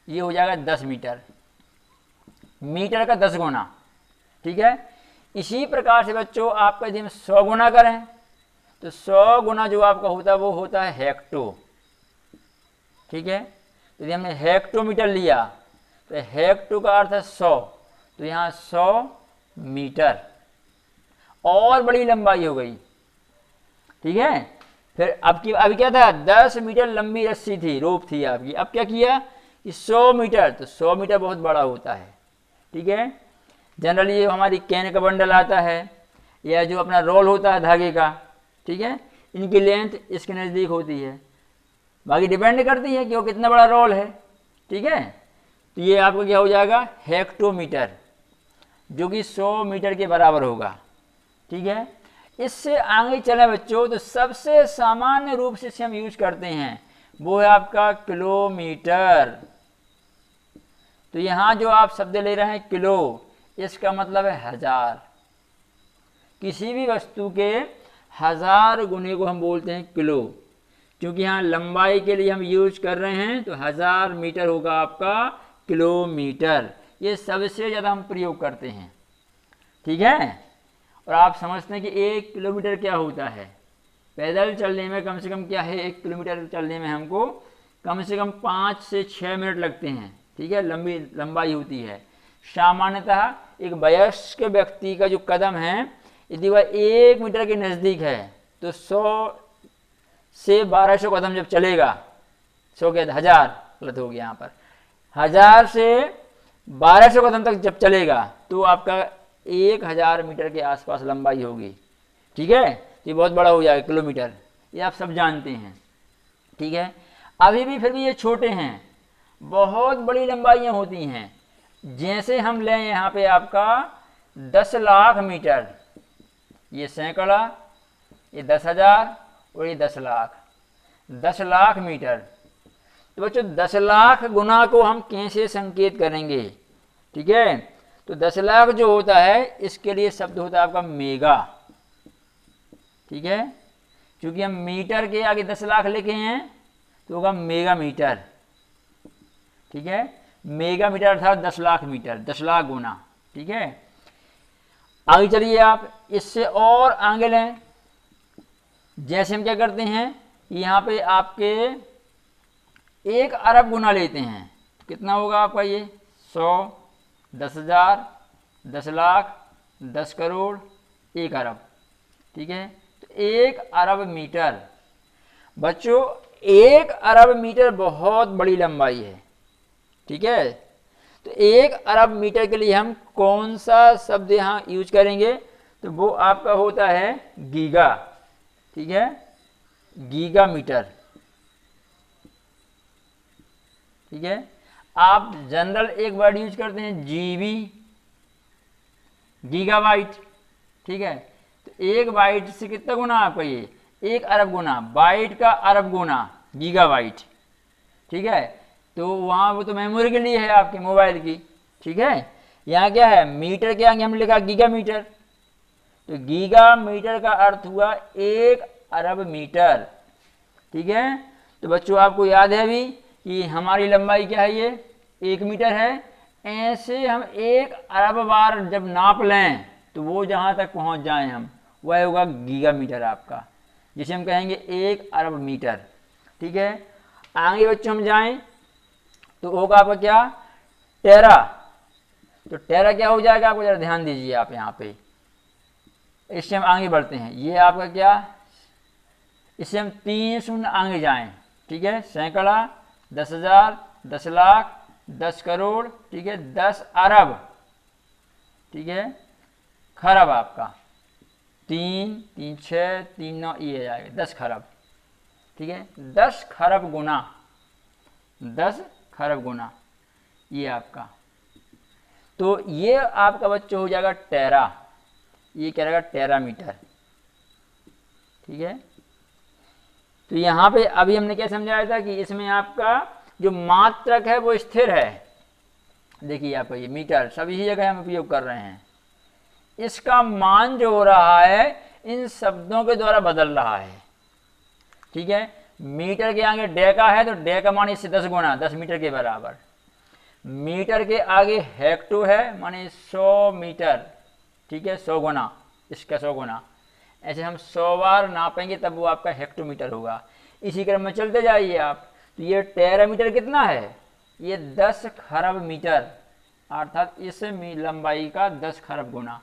ये हो जाएगा 10 मीटर, मीटर का 10 गुना। ठीक है, इसी प्रकार से बच्चों आपका यदि हम 100 गुना करें तो 100 गुना जो आपका होता है वो होता है हेक्टो। ठीक है, यदि हमने हेक्टोमीटर लिया तो हेक्टो का अर्थ है 100, तो यहाँ 100 मीटर और बड़ी लंबाई हो गई। ठीक है, फिर अभी क्या था 10 मीटर लंबी रस्सी थी, रोप थी आपकी, अब क्या किया कि 100 मीटर, तो 100 मीटर बहुत बड़ा होता है। ठीक है, जनरली ये हमारी कैन का बंडल आता है या जो अपना रोल होता है धागे का, ठीक है, इनकी लेंथ इसके नज़दीक होती है, बाकी डिपेंड करती है कि वो कितना बड़ा रोल है। ठीक है, तो ये आपका क्या हो जाएगा हेक्टोमीटर, जो कि 100 मीटर के बराबर होगा। ठीक है, इससे आगे चले बच्चों तो सबसे सामान्य रूप से इसे हम यूज करते हैं वो है आपका किलोमीटर। तो यहाँ जो आप शब्द ले रहे हैं किलो, इसका मतलब है 1000। किसी भी वस्तु के 1000 गुने को हम बोलते हैं किलो। क्योंकि यहाँ लंबाई के लिए हम यूज कर रहे हैं, तो 1000 मीटर होगा आपका किलोमीटर। ये सबसे ज़्यादा हम प्रयोग करते हैं, ठीक है। और आप समझते हैं कि 1 किलोमीटर क्या होता है। पैदल चलने में कम से कम क्या है, 1 किलोमीटर चलने में हमको कम से कम 5 से 6 मिनट लगते हैं, ठीक है। लंबाई होती है। सामान्यतः एक वयस्क व्यक्ति का जो कदम है, यदि वह 1 मीटर के नज़दीक है तो 100 से 1200 कदम जब चलेगा, 100 के 1000 गलत हो गया यहाँ पर, 1000 से 1200 कदम तक जब चलेगा तो आपका 1000 मीटर के आसपास लंबाई होगी, ठीक है। ये बहुत बड़ा हो जाएगा किलोमीटर, ये आप सब जानते हैं, ठीक है। अभी भी फिर भी ये छोटे हैं, बहुत बड़ी लंबाइयाँ होती हैं। जैसे हम लें यहाँ पे आपका 10 लाख मीटर, ये सैकड़ा, ये 10,000 और ये 10 लाख, 10 लाख मीटर। तो बच्चों 10 लाख गुना को हम कैसे संकेत करेंगे, ठीक है। तो 10 लाख जो होता है, इसके लिए शब्द होता है आपका मेगा, ठीक है। क्योंकि हम मीटर के आगे 10 लाख लिखे हैं तो होगा मेगा मीटर, ठीक है। मेगा मीटर अर्थात 10 लाख मीटर, 10 लाख गुना, ठीक है। आगे चलिए आप इससे और आगे लें। जैसे हम क्या करते हैं, यहाँ पे आपके 1 अरब गुना लेते हैं, कितना होगा आपका ये 100, 10,000, 10 लाख, 10 करोड़, 1 अरब, ठीक है। तो 1 अरब मीटर, बच्चों 1 अरब मीटर बहुत बड़ी लंबाई है, ठीक है। तो 1 अरब मीटर के लिए हम कौन सा शब्द यहाँ यूज करेंगे, तो वो आपका होता है गीगा, ठीक है, गीगा मीटर, ठीक है। आप जनरल एक वर्ड यूज करते हैं जीबी, गीगाबाइट, ठीक है। तो 1 बाइट से कितना गुना आपका ये 1 अरब गुना, बाइट का अरब गुना गीगाबाइट, ठीक है। तो वहाँ वो तो मेमोरी के लिए है आपके मोबाइल की, ठीक है। यहाँ क्या है, मीटर के आगे हमने लिखा गीगा मीटर, तो गीगा मीटर का अर्थ हुआ 1 अरब मीटर, ठीक है। तो बच्चों आपको याद है अभी कि हमारी लंबाई क्या है, ये 1 मीटर है। ऐसे हम 1 अरब बार जब नाप लें तो वो जहाँ तक पहुँच जाएं हम, वह होगा गीगा मीटर आपका, जिसे हम कहेंगे 1 अरब मीटर, ठीक है। आगे बच्चों हम जाएं तो होगा आपका क्या, टेरा। तो टेरा क्या हो जाएगा, आपको जरा ध्यान दीजिए आप यहाँ पे, इससे हम आगे बढ़ते हैं। ये आपका क्या, इससे हम 3 शून्य आगे जाएं, ठीक है। सैकड़ा, 10,000, 10 लाख, 10 करोड़, ठीक है, 10 अरब, ठीक है, खरब आपका 3, 3, 6, 3, 9, ये जाएगा 10 खरब, ठीक है। 10 खरब गुना, 10 खरब गुना ये आपका। तो ये आपका बच्चों हो जाएगा टेरा, ये क्या रहेगा टेरा मीटर, ठीक है। तो यहाँ पे अभी हमने क्या समझाया था कि इसमें आपका जो मात्रक है वो स्थिर है। देखिए आपका ये मीटर सभी जगह हम उपयोग कर रहे हैं, इसका मान जो हो रहा है इन शब्दों के द्वारा बदल रहा है, ठीक है। मीटर के आगे डेका है तो डे का मान इससे 10 गुना, 10 मीटर के बराबर। मीटर के आगे हेक्टो है, माने 100 मीटर, ठीक है, 100 गुना, इसका 100 गुना। ऐसे हम 100 बार नापेंगे तब वो आपका हेक्टोमीटर होगा। इसी क्रम में चलते जाइए आप, तो ये टेरामीटर कितना है, ये 10 खरब मीटर, अर्थात इस लंबाई का 10 खरब गुना।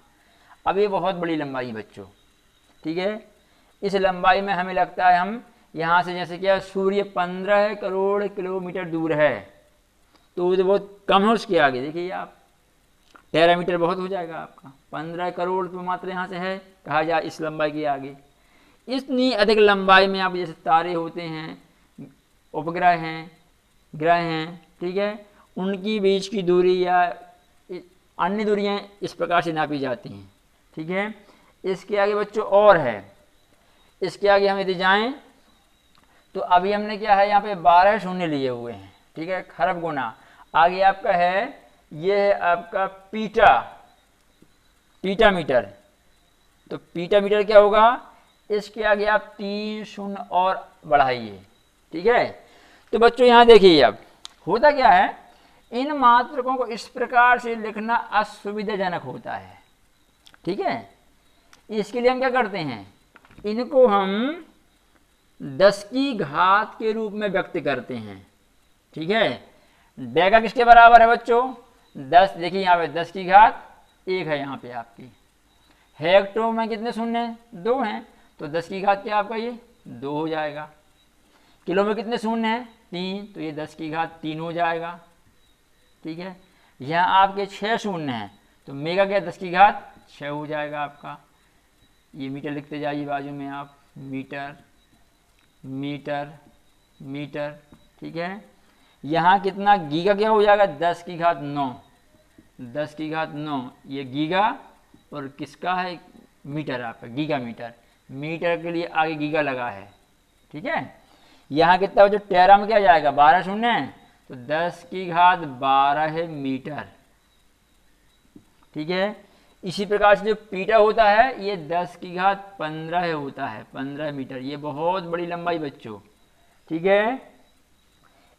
अब ये बहुत बड़ी लंबाई है बच्चों, ठीक है। इस लंबाई में हमें लगता है हम यहाँ से जैसे क्या सूर्य 15 करोड़ किलोमीटर दूर है, तो वो बहुत कम है उसके आगे। देखिए आप टेरामीटर बहुत हो जाएगा आपका, 15 करोड़ तो मात्र यहाँ से है कहा जाए इस लंबाई के आगे। इतनी अधिक लंबाई में आप जैसे तारे होते हैं, उपग्रह हैं, ग्रह हैं, ठीक है, उनकी बीच की दूरी या अन्य दूरियाँ इस प्रकार से नापी जाती हैं, ठीक है। इसके आगे बच्चों और है, इसके आगे हम यदि जाएँ तो अभी हमने क्या है यहाँ पे 12 शून्य लिए हुए हैं, ठीक है, खरब गुना। आगे आपका है, ये है आपका पीटा मीटर। तो पीटा मीटर क्या होगा, इसके आगे आप 3 शून्य और बढ़ाइए। ठीक है, तो बच्चों यहाँ देखिए, अब होता क्या है, इन मात्रकों को इस प्रकार से लिखना असुविधाजनक होता है। ठीक है, इसके लिए हम क्या करते हैं, इनको हम 10 की घात के रूप में व्यक्त करते हैं। ठीक है, डेगा किसके बराबर है बच्चों, 10। देखिए यहाँ पे 10 की घात 1 है, यहाँ पे आपकी हेक्टो में कितने शून्य हैं, 2 हैं, तो 10 की घात क्या आपका ये 2 हो जाएगा। किलो में कितने शून्य हैं, 3, तो ये 10 की घात 3 हो जाएगा। ठीक है, यहाँ आपके 6 शून्य हैं, तो मेगा क्या 10 की घात 6 हो जाएगा आपका। ये मीटर लिखते जाइए बाजू में आप, मीटर मीटर मीटर। ठीक है, यहाँ कितना गीगा क्या हो जाएगा, 10 की घात 9, 10 की घात 9, ये गीगा और किसका है मीटर आपका, गीगा मीटर। मीटर के लिए आगे गीगा लगा है। ठीक है, यहाँ कितना जो टेरा में क्या जाएगा, 12 शून्य है, तो 10 की घात 12 है मीटर। ठीक है, इसी प्रकार से जो पीटा होता है ये 10 की घात 15 होता है, 15 मीटर। ये बहुत बड़ी लंबाई बच्चों। ठीक है,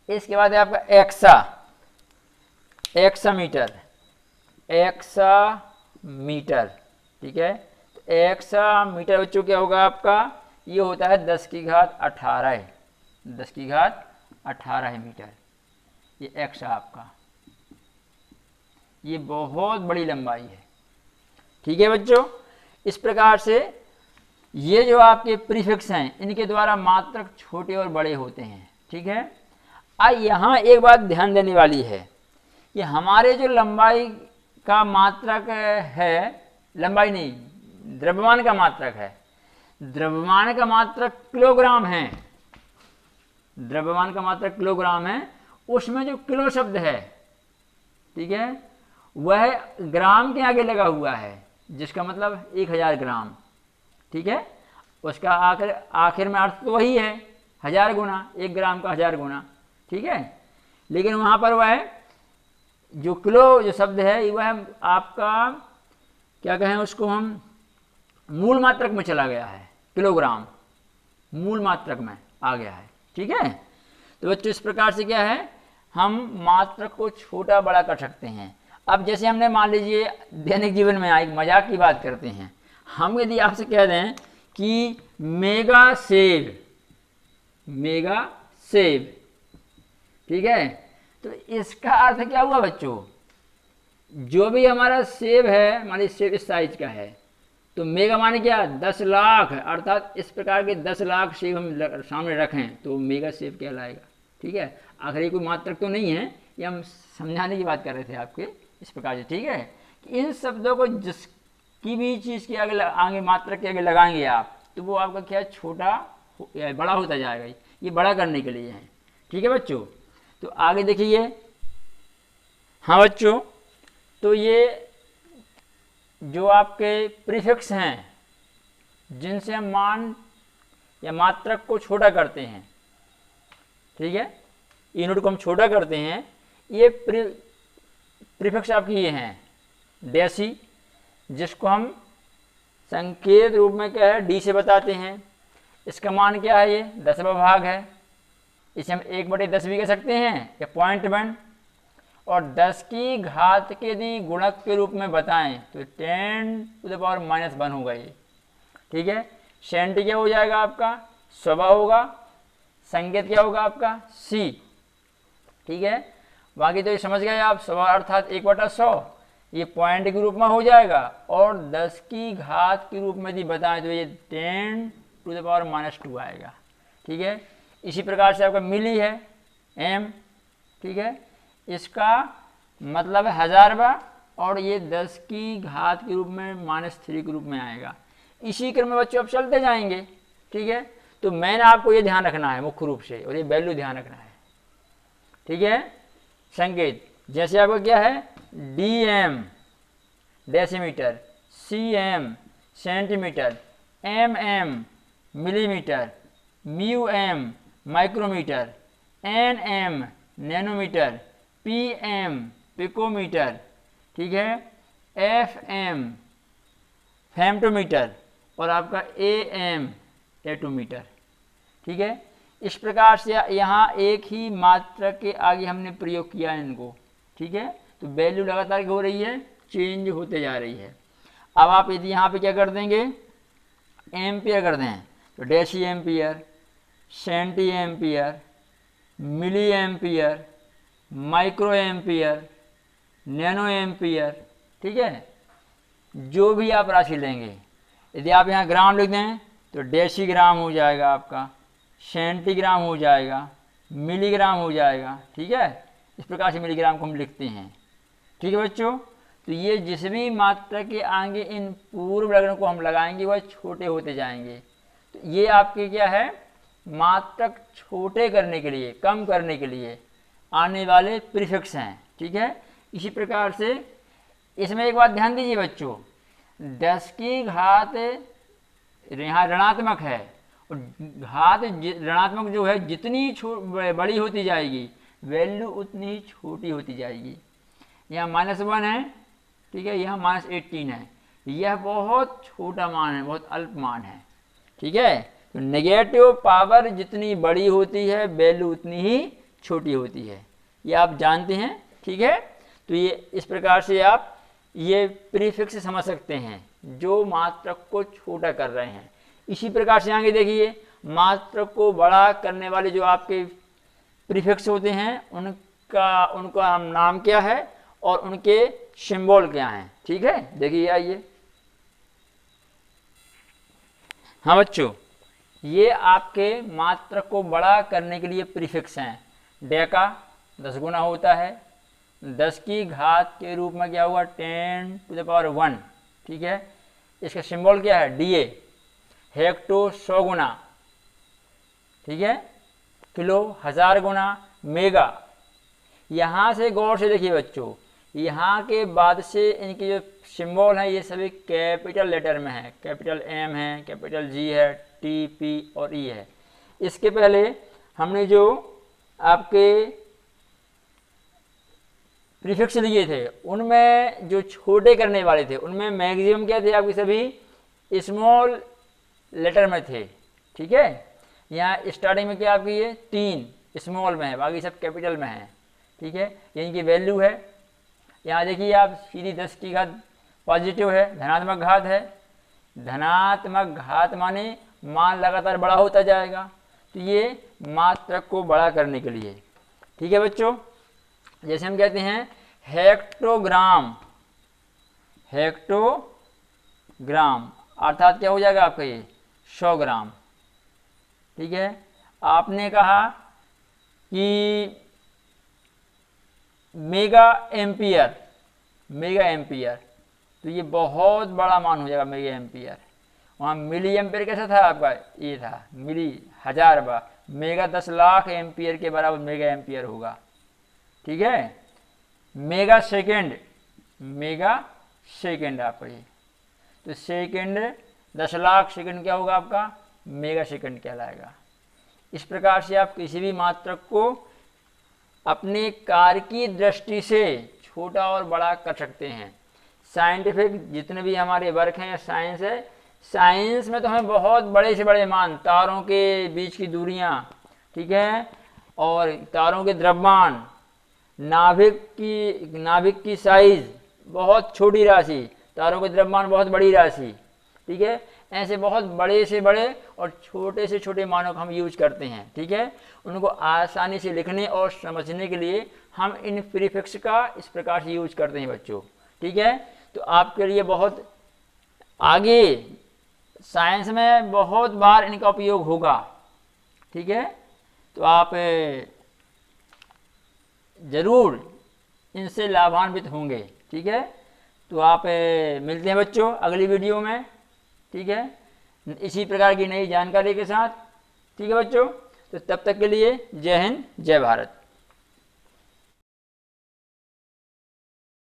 इसके बाद है आपका exa, exa metre, exa metre. ठीक है, तो एक्सा मीटर बच्चों क्या होगा आपका, ये होता है 10 की घात 18, 10 की घात 18 मीटर। ये एक्सा आपका, ये बहुत बड़ी लंबाई है। ठीक है बच्चों, इस प्रकार से ये जो आपके प्रीफिक्स हैं इनके द्वारा मात्रक छोटे और बड़े होते हैं। ठीक है, यहाँ एक बात ध्यान देने वाली है कि हमारे जो लंबाई का मात्रक है, लंबाई नहीं, द्रव्यमान का मात्रक है, द्रव्यमान का मात्रक किलोग्राम है, द्रव्यमान का मात्रक किलोग्राम है, उसमें जो किलो शब्द है, ठीक है, वह ग्राम के आगे लगा हुआ है, जिसका मतलब 1000 ग्राम। ठीक है, उसका आखिर में अर्थ तो वही है, 1000 गुना, 1 ग्राम का 1000 गुना। ठीक है, लेकिन वहाँ पर वह जो किलो जो शब्द है वह आपका क्या कहें उसको हम मूल मात्रक में चला गया है, किलोग्राम मूल मात्रक में आ गया है। ठीक है, तो बच्चों इस प्रकार से क्या है, हम मात्रक को छोटा बड़ा कर सकते हैं। अब जैसे हमने मान लीजिए दैनिक जीवन में एक मजाक की बात करते हैं, हम यदि आपसे कह दें कि मेगा सेब, मेगा सेब, ठीक है, तो इसका अर्थ क्या हुआ बच्चों, जो भी हमारा सेब है, मान लीजिए सेब इस साइज का है, तो मेगा माने क्या 10 लाख, अर्थात इस प्रकार के 10 लाख सेब हम सामने रखें तो मेगा सेब कहलाएगा। ठीक है, आखिर ये कोई मात्रक तो नहीं है, ये हम समझाने की बात कर रहे थे आपके इस प्रकार से। ठीक है, कि इन शब्दों को जिसकी भी चीज़ के आगे मात्रक के आगे लगाएंगे आप, तो वो आपका क्या छोटा या बड़ा होता जाएगा, ये बड़ा करने के लिए है। ठीक है बच्चों, तो आगे देखिए। हाँ बच्चों, तो ये जो आपके प्रीफिक्स हैं जिनसे हम मान या मात्रक को छोटा करते हैं, ठीक है, यूनिट को हम छोटा करते हैं, ये प्रीफिक्स आपके ये हैं डेसी, जिसको हम संकेत रूप में क्या है डी से बताते हैं। इसका मान क्या है, ये 10वां भाग है, इसे हम 1/10 भी कह सकते हैं या 0.1, और 10 की घात के यदि गुणक के रूप में बताएं तो 10⁻⁻1 होगा ये। ठीक है, सेंटी क्या हो जाएगा आपका 100 होगा, संकेत क्या होगा आपका सी। ठीक है, बाकी तो ये समझ गए आप, 100 अर्थात 1/100 ये पॉइंट के रूप में हो जाएगा, और 10 की घात के रूप में यदि बताएं तो ये 10⁻2 आएगा। ठीक है, इसी प्रकार से आपका मिली है एम। ठीक है, इसका मतलब है 1000वां, और ये 10 की घात के रूप में -3 के रूप में आएगा। इसी क्रम में बच्चों आप चलते जाएंगे। ठीक है, तो मैंने आपको ये ध्यान रखना है मुख्य रूप से, और ये वैल्यू ध्यान रखना है। ठीक है, संकेत जैसे आपका क्या है dm decimetre, cm centimetre, mm millimetre, μm micrometre, nm nanometre, pm picometre, ठीक है, fm फेम्टोमीटर, और आपका AM एटोमीटर। ठीक है, इस प्रकार से यहाँ एक ही मात्रक के आगे हमने प्रयोग किया है इनको। ठीक है, तो वैल्यू लगातार क्या हो रही है, चेंज होते जा रही है। अब आप यदि यहाँ पे क्या कर देंगे, एम्पियर कर दें तो deci ampere, centi ampere, milli ampere, micro ampere, nano ampere. ठीक है, जो भी आप राशि लेंगे, यदि आप यहाँ ग्राम लिख दें तो डेसीग्राम हो जाएगा आपका, सेंटीग्राम हो जाएगा, मिलीग्राम हो जाएगा। ठीक है, इस प्रकार से मिलीग्राम को हम लिखते हैं। ठीक है बच्चों, तो ये जिस भी मात्रा के आगे इन पूर्व लग्न को हम लगाएंगे वह छोटे होते जाएंगे। तो ये आपके क्या है, मात्रक छोटे करने के लिए, कम करने के लिए आने वाले प्रीफिक्स हैं। ठीक है, इसी प्रकार से इसमें एक बात ध्यान दीजिए बच्चों, 10 की घात यहाँ ऋणात्मक है और घात ऋणात्मक जो है जितनी बड़ी होती जाएगी वैल्यू उतनी ही छोटी होती जाएगी। यहाँ -1 है, ठीक है, यहाँ -18 है, यह बहुत छोटा मान है, बहुत अल्प मान है। ठीक है, तो नेगेटिव पावर जितनी बड़ी होती है वैल्यू उतनी ही छोटी होती है, ये आप जानते हैं। ठीक है, तो ये इस प्रकार से आप ये प्रीफिक्स समझ सकते हैं जो मात्रक को छोटा कर रहे हैं। इसी प्रकार से आगे देखिए, मात्रक को बड़ा करने वाले जो आपके प्रीफिक्स होते हैं उनका हम नाम क्या है और उनके सिंबल क्या हैं। ठीक है, देखिए आइए। हाँ बच्चों, ये आपके मात्रक को बड़ा करने के लिए प्रीफिक्स हैं। डेका 10 गुना होता है, 10 की घात के रूप में क्या हुआ 10⁻1। ठीक है, इसका सिंबल क्या है DA। हेक्टो 100 गुना, ठीक है, किलो 1000 गुना, मेगा। यहाँ से गौर से देखिए बच्चों, यहाँ के बाद से इनके जो सिंबल हैं ये सभी कैपिटल लेटर में है, कैपिटल M है, कैपिटल G है, T, P और E है। इसके पहले हमने जो आपके प्रीफिक्स लिए थे उनमें जो छोटे करने वाले थे उनमें मैक्सिमम क्या थे, आपके सभी स्मॉल लेटर में थे। ठीक है, यहाँ स्टार्टिंग में क्या आपकी ये 3 स्मॉल में है, बाकी सब कैपिटल में है। ठीक है, ये इनकी वैल्यू है। यहाँ देखिए आप सीधी 10 की घात पॉजिटिव है, धनात्मक घात है। धनात्मक घात माने मान लगातार बड़ा होता जाएगा, तो ये मात्रक को बड़ा करने के लिए। ठीक है बच्चों, जैसे हम कहते हैं हेक्टोग्राम, हेक्टोग्राम अर्थात क्या हो जाएगा आपका ये 100 ग्राम। ठीक है, आपने कहा कि मेगा एम्पियर, मेगा एम्पियर, तो ये बहुत बड़ा मान हो जाएगा मेगा एम्पियर। वहाँ मिली एम्पियर कैसा था आपका, ये था मिली 1000 बार, मेगा 10 लाख एम्पियर के बराबर मेगा एम्पियर होगा। ठीक है, मेगा सेकेंड, मेगा सेकेंड आपका ये, तो सेकेंड 10 लाख सेकेंड क्या होगा आपका, मेगा सेकेंड कहलाएगा। इस प्रकार से आप किसी भी मात्रक को अपने कार्य की दृष्टि से छोटा और बड़ा कर सकते हैं। साइंटिफिक जितने भी हमारे वर्क हैं या साइंस है, साइंस में तो हमें बहुत बड़े से बड़े मान, तारों के बीच की दूरियां, ठीक है, और तारों के द्रव्यमान, नाभिक की साइज बहुत छोटी राशि, तारों के द्रव्यमान बहुत बड़ी राशि। ठीक है, ऐसे बहुत बड़े से बड़े और छोटे से छोटे मानों को हम यूज करते हैं। ठीक है, उनको आसानी से लिखने और समझने के लिए हम इन प्रीफिक्स का इस प्रकार से यूज करते हैं बच्चों। ठीक है, तो आपके लिए बहुत आगे साइंस में बहुत बार इनका उपयोग होगा। ठीक है, तो आप ज़रूर इनसे लाभान्वित होंगे। ठीक है, तो आप मिलते हैं बच्चों अगली वीडियो में। ठीक है, इसी प्रकार की नई जानकारी के साथ। ठीक है बच्चों, तो तब तक के लिए जय हिंद, जय भारत।